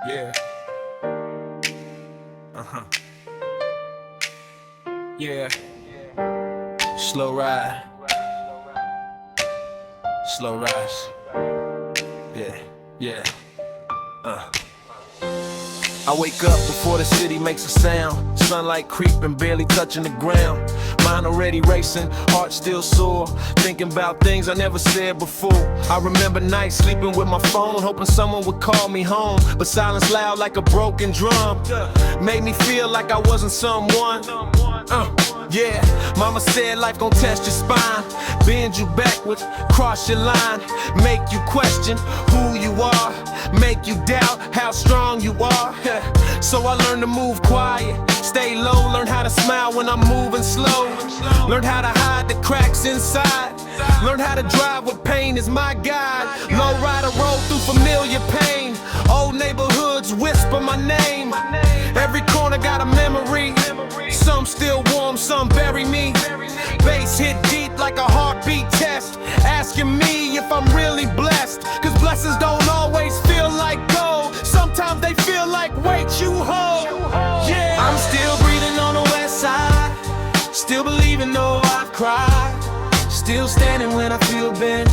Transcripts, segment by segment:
Yeah. Uh-huh. Yeah. Slow ride. Slow rise. Yeah. Yeah. I wake up before the city makes a sound. Sunlight creeping, barely touching the ground. Mind already racing, heart still sore. Thinking about things I never said before. I remember nights sleeping with my phone, hoping someone would call me home. But silence loud like a broken drum made me feel like I wasn't someone. Yeah, mama said life gon' test your spine, bend you backwards, cross your line, make you question who you are, make you doubt how strong you are. So I learned to move quiet, stay low, learn how to smile when I'm moving slow, learn how to hide the cracks inside, learn how to drive with pain as my guide. Low rider roll through familiar pain, old neighborhoods whisper my name. Every corner got a memory, some still warm, some bury me. Bass hit deep like a heartbeat test, asking me if I'm really blessed. Cause blessings don't always feel like gold, sometimes they feel like weight you hold. Yeah, I'm still breathing on the west side, still believing though I've cried, still standing when I feel bent,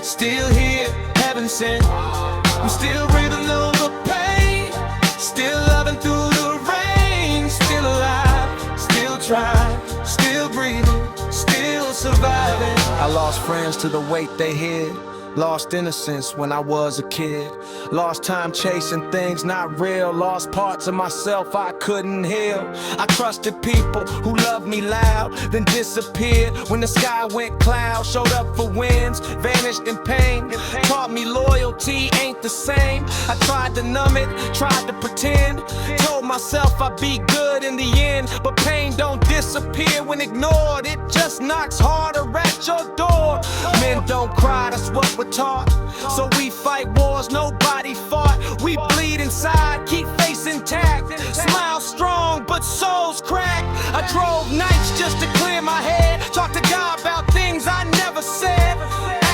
still here, heaven sent. I'm still breathing over pain, still loving through the rain, still alive, still trying, still breathing, still surviving. I lost friends to the weight they hid, lost innocence when I was a kid, lost time chasing things not real, lost parts of myself I couldn't heal. I trusted people who loved me loud, then disappeared when the sky went cloud. Showed up for wins, vanished in pain, taught me loyalty ain't the same. I tried to numb it, tried to pretend, told myself I'd be good in the end. But pain don't disappear when ignored, it just knocks harder at your door. Men don't cry, that's what we're taught, so we fight wars nobody fought. We bleed inside, keep face intact, smile strong but souls cracked. I drove nights just to clear my head, talked to God about things I never said,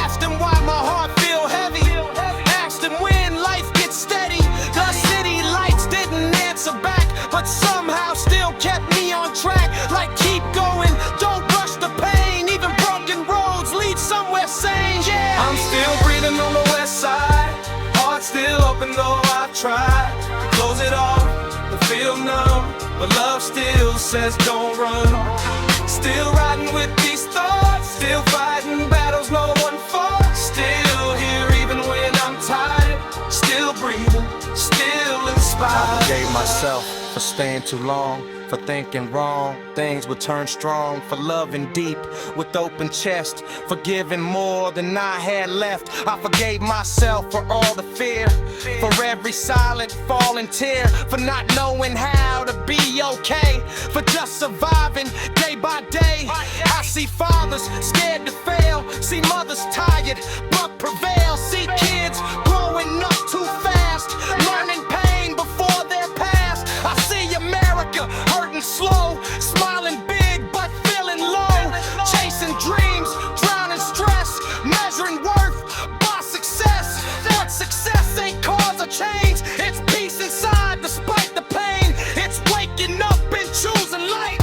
asked him why my heart feel heavy, asked him when life gets steady. The city lights didn't answer back, but somehow still kept me on track. Like keep going, don't rush the pain, even broken roads lead somewhere sane. Yeah, I'm still breathing on the west side, heart still open though I've tried to close it off, to feel numb, but love still says don't run. Still riding with these thoughts, still fighting battles no one fought, still here even when I'm tired, still breathing, still inspired. I forgave myself for staying too long, for thinking wrong, things would turn strong, for loving deep with open chest, forgiving more than I had left. I forgave myself for all the fear, for every silent falling tear, for not knowing how to be okay, for just surviving day by day. I see fathers scared to fail, see mothers tired but prevail, see kids growing up too fast, learning pain before their past. I see America hurting slow, smiling big but feeling low, chasing dreams, drowning stress, measuring worth by success. But success ain't cause a change, it's peace inside despite the pain. It's waking up and choosing life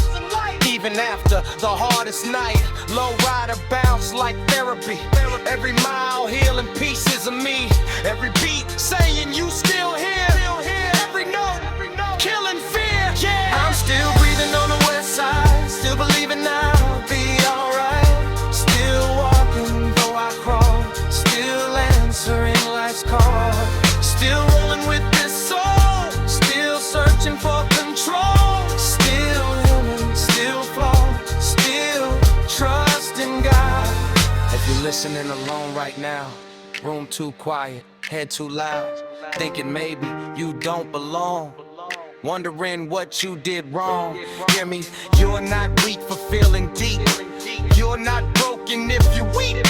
even after the hardest night. Low rider bounce like therapy, every mile healing pieces of me, every beat saying you still here, every note killing fear. Yeah, I'm still breathing on the west side, still believing I'll be alright, still walking though I crawl, still answering life's call, still rolling with this soul, still searching for control, still human, still flawed, still trusting God. If you're listening alone right now, room too quiet, head too loud, thinking maybe you don't belong, wondering what you did wrong. Hear me, you're not weak for feeling deep, you're not broken if you weep,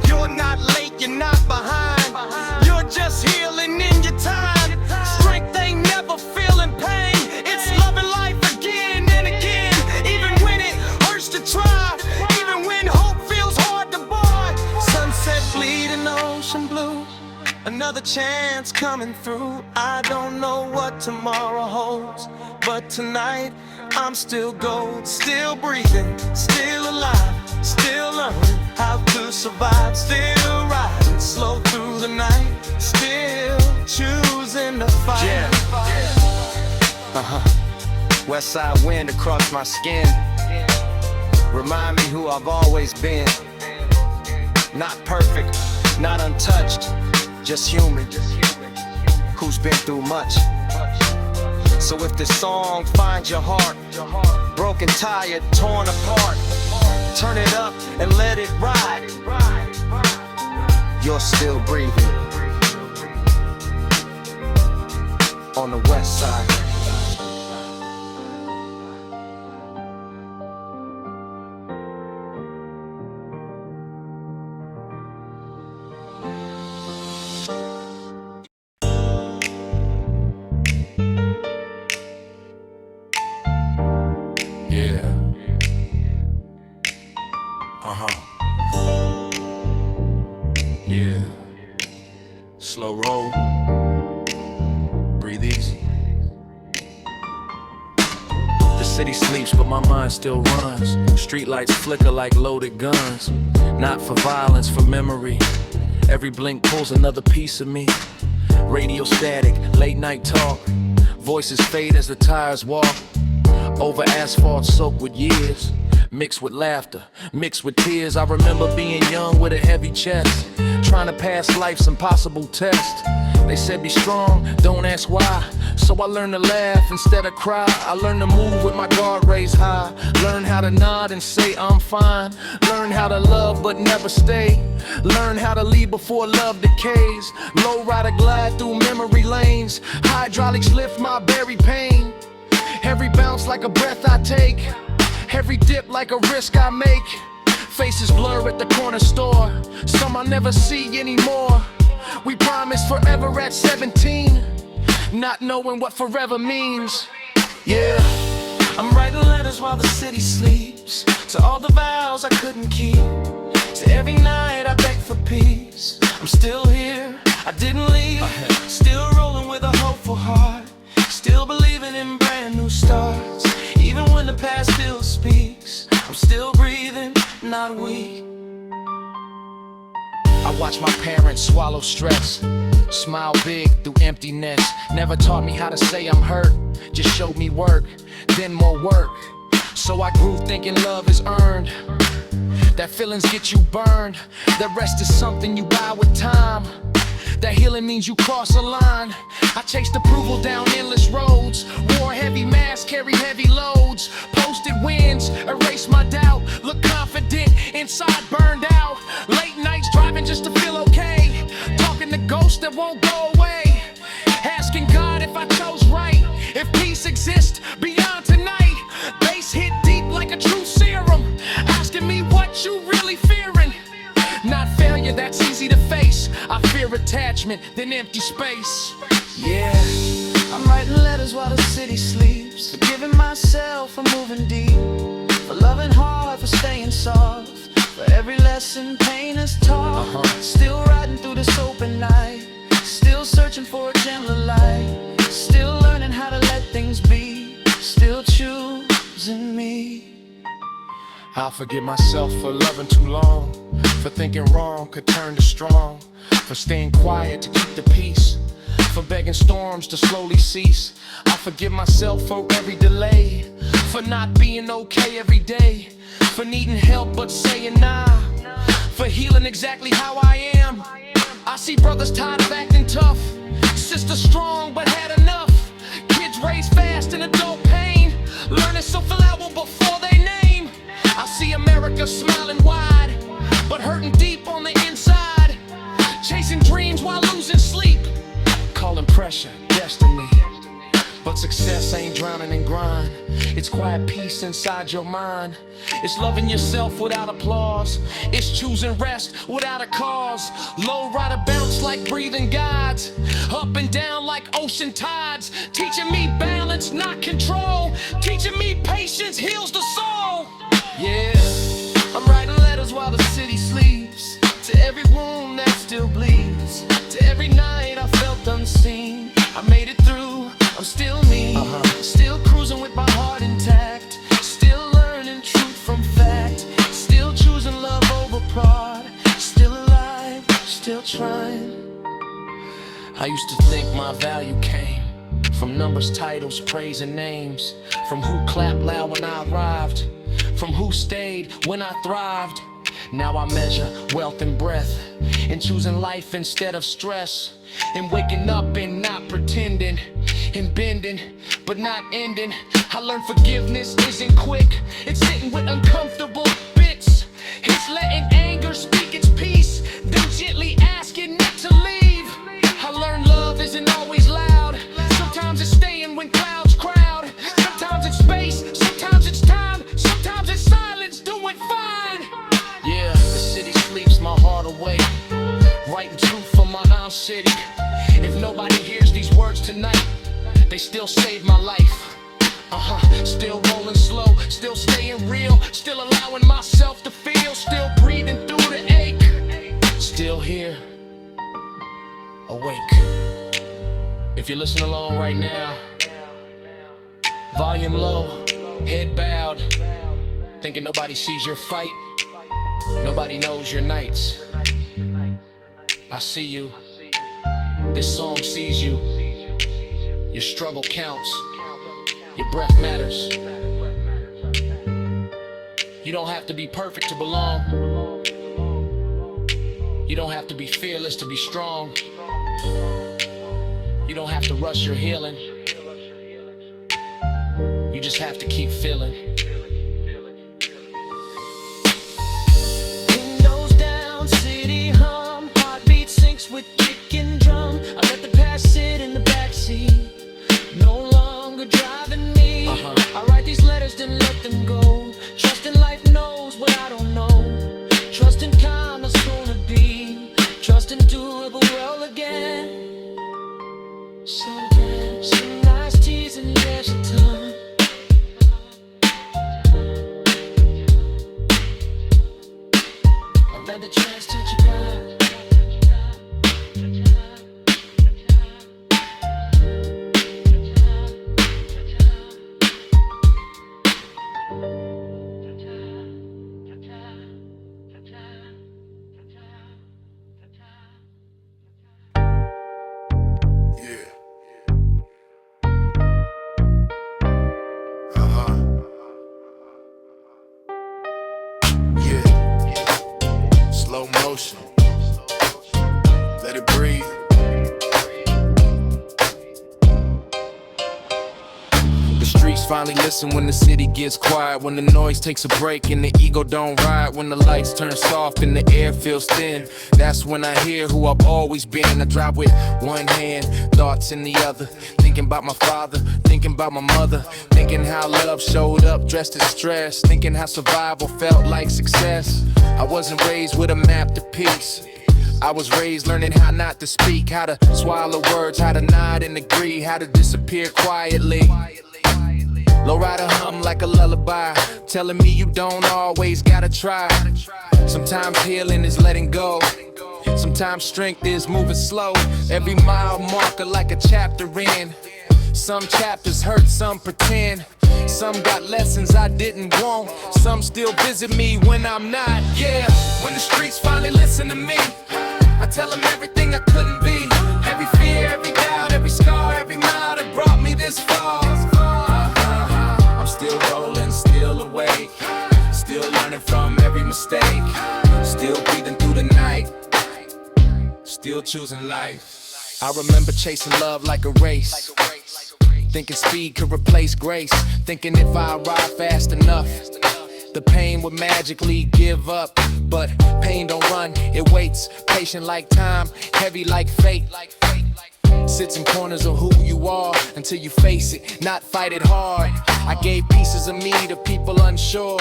you're not late, you're not behind, you're just healing in your time. Strength ain't never feeling pain, it's loving life again and again, even when it hurts to try, even when hope feels hard to buy. Sunset bleeding ocean blue, Another chance coming through. I don't know what tomorrow holds, but tonight I'm still gold, still breathing, still alive, still learning how to survive, still riding slow through the night, still choosing to fight. Yeah. West side wind across my skin, remind me who I've always been. Not perfect, not untouched, just human, who's been through much. So if this song finds your heart broken, tired, torn apart, turn it up and let it ride. You're still breathing on the west side. Yeah. Yeah. Slow roll. Breathe easy. The city sleeps, but my mind still runs. Streetlights flicker like loaded guns. Not for violence, for memory. Every blink pulls another piece of me. Radio static, late night talk. Voices fade as the tires walk. Over asphalt soaked with years, mixed with laughter, mixed with tears. I remember being young with a heavy chest, trying to pass life's impossible test. They said be strong, don't ask why. So I learned to laugh instead of cry. I learned to move with my guard raised high. Learn how to nod and say I'm fine. Learn how to love but never stay. Learn how to leave before love decays. Low rider glide through memory lanes. Hydraulics lift my buried pain. Every bounce like a breath I take. Every dip like a risk I make. Faces blur at the corner store. Some I'll never see anymore. We promised forever at 17, not knowing what forever means. Yeah, I'm writing letters while the city sleeps, to all the vows I couldn't keep, to every night I beg for peace. I'm still here, I didn't leave, still rolling with a hopeful heart, still believing in brand new starts. Even when the past still speaks, I'm still breathing, not weak. I watch my parents swallow stress, smile big through emptiness. Never taught me how to say I'm hurt, just showed me work, then more work. So I grew thinking love is earned, that feelings get you burned. The rest is something you buy with time. That healing means you cross a line. I chased approval down endless roads, wore heavy masks, carried heavy loads, posted wins, erased my doubt, look confident, inside burned out. Late nights driving just to feel okay, talking to ghosts that won't go away, asking God if I chose right, if peace exists beyond tonight. Bass hit deep like a true serum, asking me what you really fearing. Not failure, that's easy to face. I fear attachment, then empty space. Yeah, I'm writing letters while the city sleeps, forgiving myself for moving deep, for loving hard, for staying soft, for every lesson pain has taught. Still riding through this open night, still searching for a gentler light, still learning how to let things be, still choosing me. I'll forgive myself for loving too long, for thinking wrong could turn to strong, for staying quiet to keep the peace, for begging storms to slowly cease. I forgive myself for every delay, for not being okay every day, for needing help but saying nah, for healing exactly how I am. I see brothers tired of acting tough, sisters strong but had enough, kids raised fast in adult pain, learning self-reliable before they name. I see America smiling wide, but hurting deep on the inside, chasing dreams while losing sleep, calling pressure destiny. But success ain't drowning in grind, it's quiet peace inside your mind. It's loving yourself without applause, it's choosing rest without a cause. Low rider bounce like breathing guides, up and down like ocean tides, teaching me balance, not control, teaching me patience heals the soul. Yeah, I'm writing letters while the city sleeps, to every wound that still bleeds, to every unseen. I made it through, I'm still me. Still cruising with my heart intact. Still learning truth from fact. Still choosing love over pride. Still alive, still trying. I used to think my value came from numbers, titles, praise, and names. From who clapped loud when I arrived. From who stayed when I thrived. Now I measure wealth and breath, and choosing life instead of stress, and waking up and not pretending, and bending but not ending. I learned forgiveness isn't quick. It's sitting with uncomfortable bits. It's letting anger speak its peace, then gently asking it to leave. I learned love isn't always loud. Sometimes it's staying when clouds crowd. Sometimes it's space, sometimes it's time, sometimes it's silence doing fine. Yeah, the city sleeps my heart away, writing truth for my own city. If nobody hears these words tonight, they still save my life. Still rolling slow, still staying real, still allowing myself to feel, still breathing through the ache, still here, awake. If you're listening along right now, volume low, head bowed, thinking nobody sees your fight, nobody knows your nights. I see you, this song sees you, your struggle counts, your breath matters. You don't have to be perfect to belong. You don't have to be fearless to be strong. You don't have to rush your healing. You just have to keep feeling. Windows down, city hum, heartbeat syncs with kick and drum. I let the past sit in the backseat, no longer driving me. I write these letters, then let them go. Trusting life knows what I don't know. Trusting kind of soon to be. Trusting doable well again. Some nice teas and leisure time. I'll let the trance touch your body. Slow motion, let it breathe. The streets finally listen when the city gets quiet, when the noise takes a break and the ego don't ride, when the lights turn soft and the air feels thin. That's when I hear who I've always been. I drive with one hand, thoughts in the other, thinking about my father, thinking about my mother, thinking how love showed up dressed as stress, thinking how survival felt like success. I wasn't raised with a map to peace. I was raised learning how not to speak, how to swallow words, how to nod and agree, how to disappear quietly. Lowrider hum like a lullaby, telling me you don't always gotta try. Sometimes healing is letting go. Sometimes strength is moving slow. Every mile marker like a chapter in. Some chapters hurt, some pretend. Some got lessons I didn't want. Some still visit me when I'm not. Yeah, when the streets finally listen to me, I tell them everything I couldn't be. Every fear, every doubt, every scar, every mile that brought me this far. I'm still rolling, still awake, still learning from every mistake, still breathing through the night, still choosing life. I remember chasing love like a race, thinking speed could replace grace, thinking if I arrive fast enough, the pain would magically give up. But pain don't run, it waits, patient like time, heavy like fate. Sits in corners of who you are until you face it, not fight it hard. I gave pieces of me to people unsure,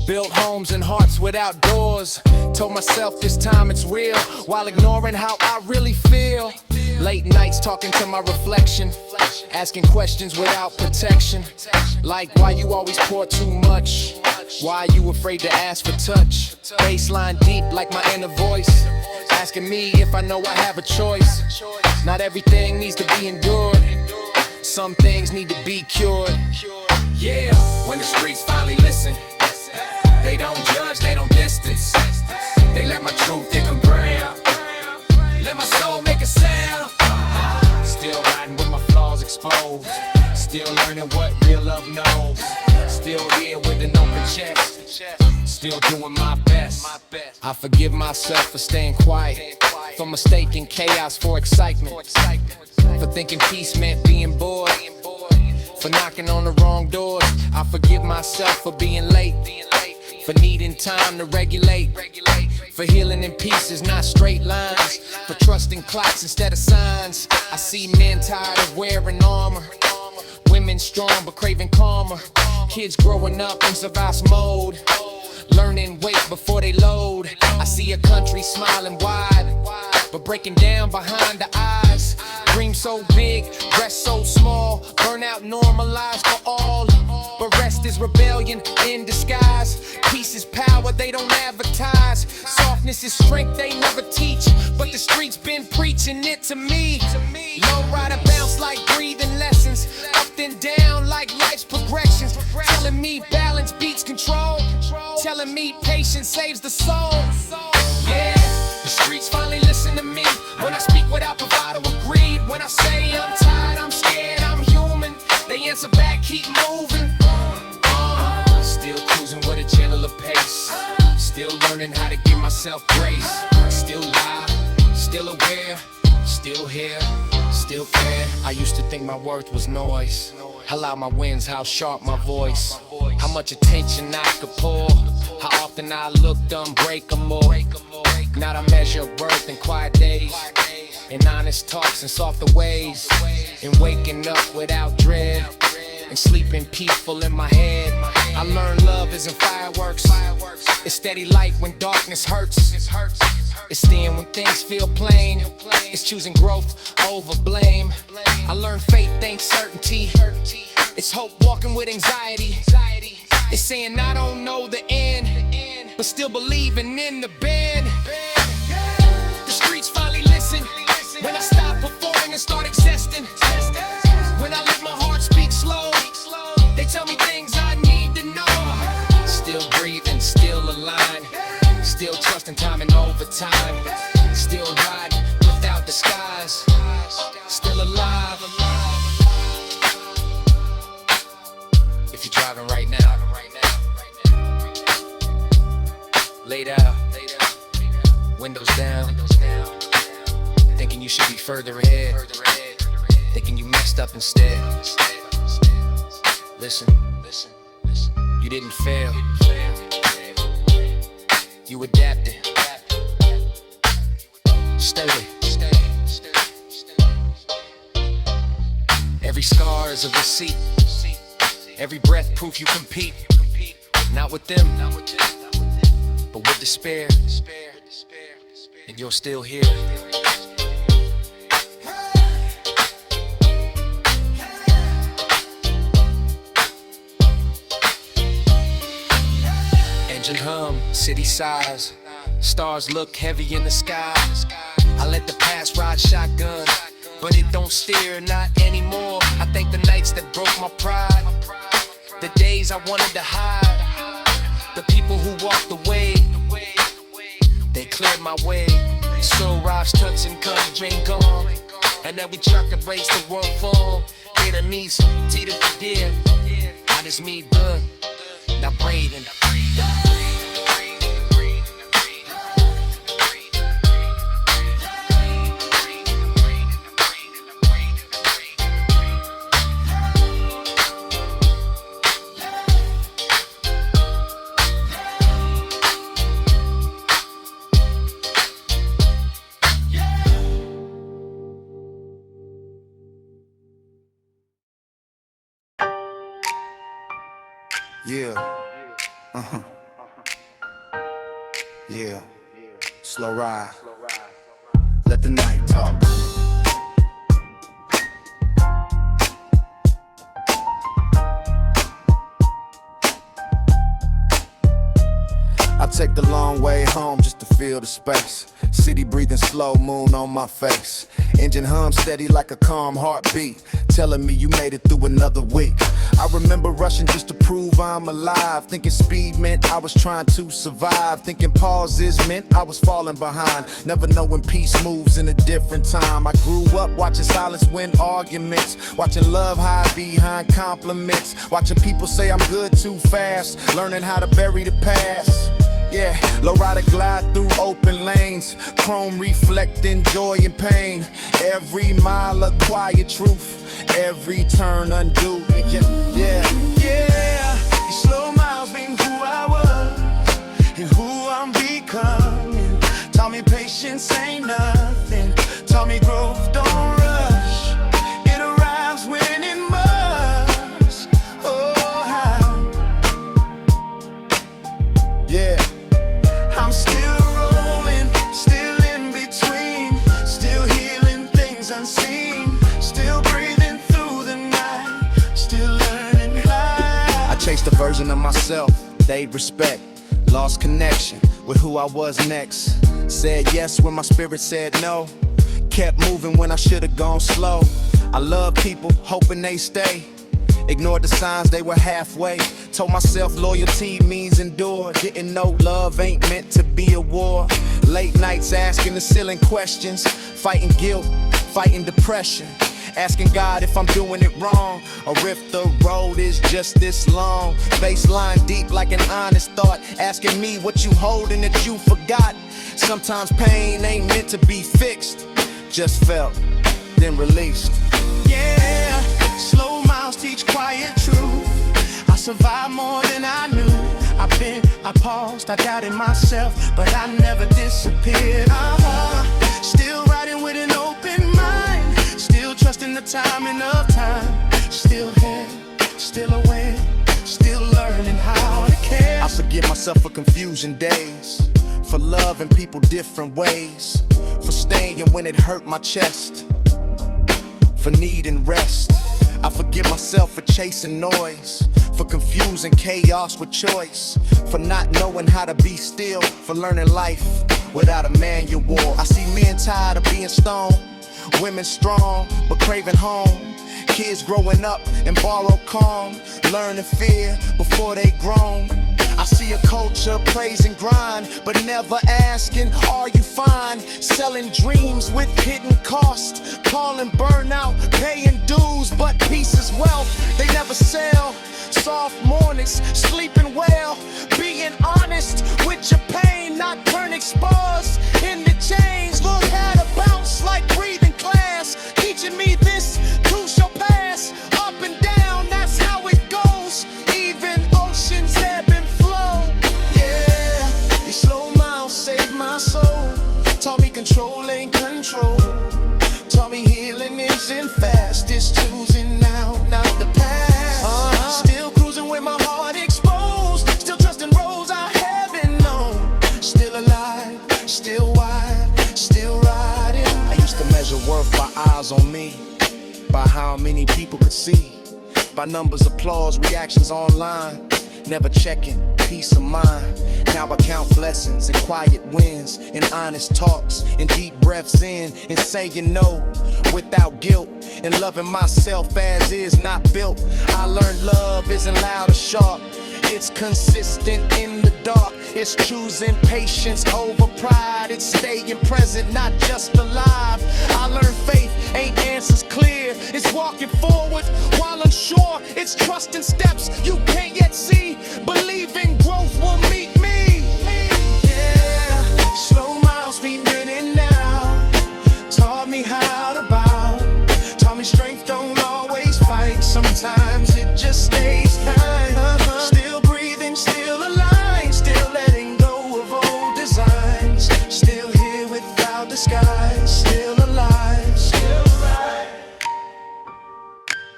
built homes and hearts without doors. Told myself this time it's real, while ignoring how I really feel. Late nights talking to my reflection, asking questions without protection, like why you always pour too much. Why you afraid to ask for touch? Bassline deep like my inner voice, asking me if I know I have a choice. Not everything needs to be endured, some things need to be cured. Yeah, when the streets finally listen, they don't judge, they don't distance. They let my truth hit them ground, let my soul make a sound. Still riding with my flaws exposed, still learning what real love knows. Still here with an open chest, still doing my best. I forgive myself for staying quiet, for mistaking chaos for excitement, for thinking peace meant being bored, for knocking on the wrong doors. I forgive myself for being late, for needing time to regulate, for healing in pieces, not straight lines, for trusting clocks instead of signs. I see men tired of wearing armor, women strong but craving calmer, kids growing up in survival mode, learning wait before they load. I see a country smiling wide, but breaking down behind the eyes. Dream so big, rest so small, burnout normalized for all. But rest is rebellion in disguise. Peace is power they don't advertise. Softness is strength they never teach, but the streets been preaching it to me. Lowrider bounce like breathing lessons, up and down like life's progressions. Telling me balance beats control, telling me patience saves the soul. Yeah, the streets finally listen to me when I speak without bravado or greed. When I say I'm tired, I'm scared, I'm human, they answer back, keep moving. Still cruising with a gentler pace, still learning how to give myself grace. Still live, still aware, still here, still care. I used to think my worth was noise, how loud my winds, how sharp my voice, how much attention I could pull, how often I looked unbreakable. Now I measure worth in quiet days, in honest talks and softer ways, in waking up without dread, and sleeping peaceful in my head. I learned love isn't fireworks, it's steady light when darkness hurts. It's staying when things feel plain, it's choosing growth over blame. I learned faith ain't certainty, it's hope walking with anxiety. It's saying I don't know the end, but still believing in the bend. The streets finally listen when I stop performing and start existing. When I let my heart speak slow, they tell me things I need to know. Still breathing, still aligned, still trusting time and overtime, still riding without disguise, still alive. If you're driving right now, laid out, windows down, thinking you should be further ahead, thinking you messed up instead. Listen, you didn't fail, you adapted. Steady. Every scar is a receipt, every breath proof you compete. Not with them, but with despair, and you're still here. Engine hum, city sighs, stars look heavy in the sky. I let the past ride shotgun, but it don't steer, not anymore. I thank the nights that broke my pride, the days I wanted to hide, the people who walked away, they cleared my way. So Raj touch and come drink on, and then we truck and race the world fall. Enemies, Tita dear, how does me good? Now breathing. Yeah. Yeah. Slow ride. Let the night talk. take the long way home just to feel the space. City breathing slow, moon on my face. Engine hum steady like a calm heartbeat, telling me you made it through another week. I remember rushing just to prove I'm alive, thinking speed meant I was trying to survive, thinking pauses meant I was falling behind, never knowing peace moves in a different time. I grew up watching silence win arguments, watching love hide behind compliments, watching people say I'm good too fast, learning how to bury the past. Yeah, lowrider glide through open lanes, chrome reflecting joy and pain. Every mile a quiet truth, every turn undue. Yeah, these slow miles mean who I was and who I'm becoming. Taught me patience ain't nothing, taught me growth don't rush. It arrives when it must. Oh, how? Yeah. I'm still rolling, still in between, still healing things unseen, still breathing through the night, still learning life. I chased a version of myself they'd respect, lost connection with who I was next. Said yes when my spirit said no, kept moving when I should've gone slow. I love people, hoping they stay, ignored the signs they were halfway. Told myself loyalty means endure, didn't know love ain't meant to be a war. Late nights asking the silly questions, fighting guilt, fighting depression, asking God if I'm doing it wrong, or if the road is just this long. Baseline deep like an honest thought, asking me what you holding that you forgot. Sometimes pain ain't meant to be fixed, just felt, then released. Yeah, slow miles teach quiet truth. I survived more than I knew. I paused, I doubted myself, but I never disappeared. Still riding with an open mind, still trusting the timing of time. Still here, still aware, still learning how to care. I forgive myself for confusion days, for loving people different ways, for staying when it hurt my chest, for needing rest. I forgive myself for chasing noise, for confusing chaos with choice, for not knowing how to be still, for learning life without a manual. I see men tired of being stoned, women strong but craving home, kids growing up in borrowed calm, learning fear before they grown. I see a culture praising grind, but never asking, are you fine? Selling dreams with hidden cost, calling burnout, paying dues, but peace is wealth. They never sell. Soft mornings, sleeping well, being honest with your pain, not turn exposed in the chains. Look how to bounce like breathing class, teaching me this too shall pass. Up and down, that's how it goes. Even oceans ebb and flow. Yeah, these slow miles saved my soul. Taught me control ain't control. Taught me healing isn't fast, it's choosing now, not the past. Still cruising with my heart exposed, still trusting roads I haven't known. Still alive, still wide, still riding. I used to measure worth by eyes on me, by how many people could see, by numbers, applause, reactions online, never checking peace of mind. Now I count blessings and quiet wins, and honest talks, and deep breaths in, and saying no without guilt, and loving myself as is, not built. I learned love isn't loud or sharp, it's consistent in the dark. It's choosing patience over pride, it's staying present, not just alive. I learned faith ain't answers clear, it's walking forward while unsure. It's trusting steps you can't yet see, believing growth will meet me. Yeah, slow miles mean winning now. Taught me how to bow, taught me strength don't always fight, sometimes it just stays kind. Still breathing, still alive, still letting go of old designs, still here without disguise, still alive, still right.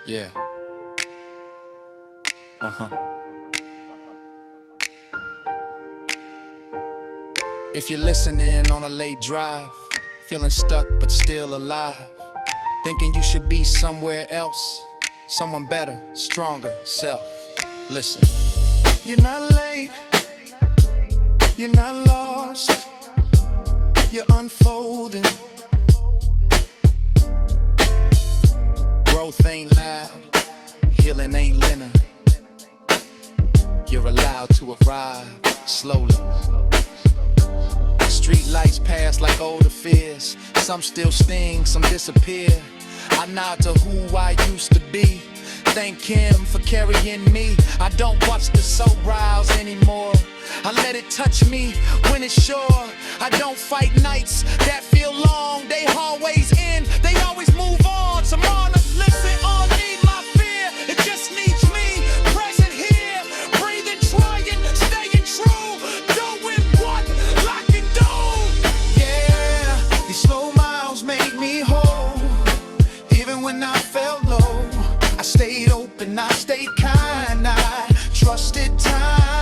Yeah. If you're listening on a late drive, feeling stuck but still alive, thinking you should be somewhere else, someone better, stronger self, listen. You're not late, You're not lost, you're unfolding. Growth ain't loud, healing ain't linear. You're allowed to arrive slowly. Street lights pass like older fears. Some still sting, some disappear. I nod to who I used to be. Thank him for carrying me. I don't watch the soap rise anymore. I let it touch me when it's sure. I don't fight nights that feel long. They always end, they always move on. Tomorrow, listen, on need my fear. It just needs me present here, breathing, trying, staying true, doing what I can do. Yeah, these slow miles make me whole. Even when I felt low, I stayed open, I stayed kind, I trusted time.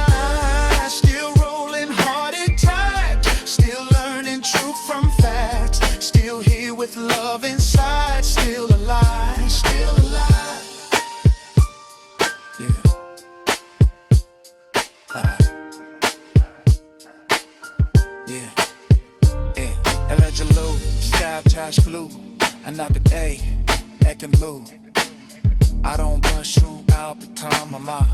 Still rolling hard and tight, still learning truth from facts. Still here with love inside, still alive, still alive. Yeah. Yeah. Yeah. LEGEN Lou, sky trash blue. Another day, acting blue. I don't rush through Albertine, mama.